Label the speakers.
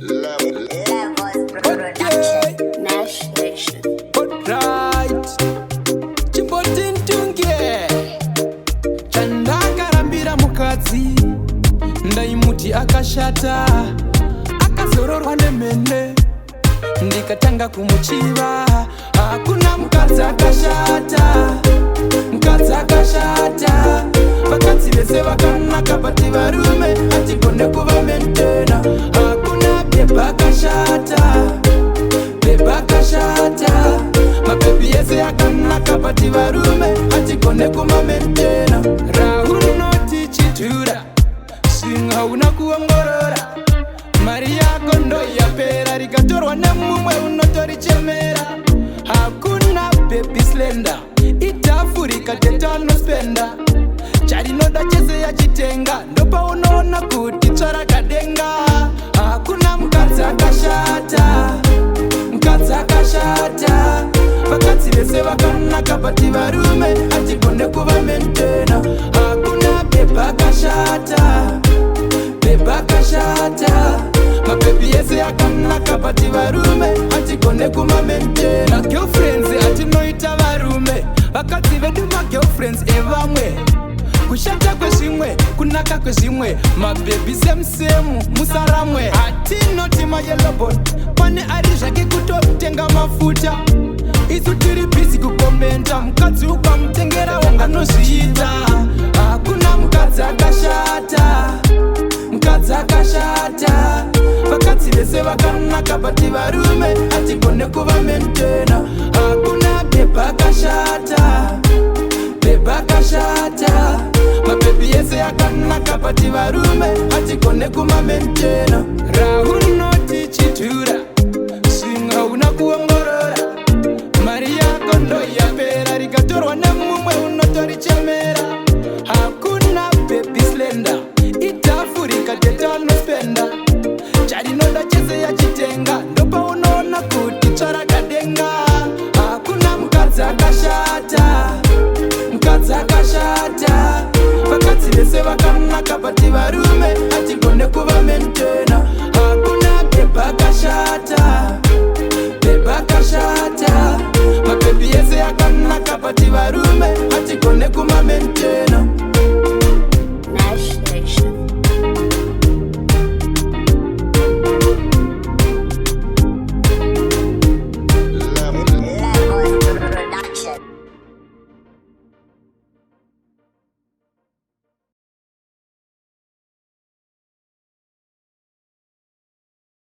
Speaker 1: Levels Production. Nash Nation.
Speaker 2: Alright. Chimbotintunge. Chandakarambira mukadzi. Ndaimuti akashata. Akazororwa nemene. Ndikatanga kumuchiva. Hakuna mukadzi akashata. Mukadzi akashata. Vakadzi vese vakanaka bati varume hatigone kuva mentena. Hakuna beba akashata. Beba akashata. Mabebi yese akanaka bati varume hatigone kuma mentena. Rahunoti chitura. Singa unakuongorora. Mari yako ndo yapera. Rikatorwa nemumwe unotorichemera. Hakuna baby slender. Itafurika tetano spenda. Charinoda chese ya chitenga. Ndopa unaona kuti tsara kadenga. Hakuna mukadzi akashata. Mukadzi akashata. Vakadzi vese vakanaka bati varume hatigone kuva mentena. Hakuna beba akashata. Beba akashata. Mabebi yese akanaka bati varume hatigone kuma mentena. Girlfriends atinoita varume. Vakadzi vedu ma girlfriends evamwe. Kushata kwezvimwe, kunaka kwezvimwe. Mabebi semu musaramwe. Hatinoti ma yellow bone. Pane ari zvake kutotenga mafuta. Isu tiri busy kukomenta. Mukadzi ukamutengera wanganozviita. Hakuna mukadzi akashata. Mukadzi akashata. Vakadzi vese vakanaka bati varume hatigone kuva mentena. Hakuna beba akashata. Beba akashata. Mabebi yese akanaka bati varume hatigone kuma mentena. Rahunoti chitura.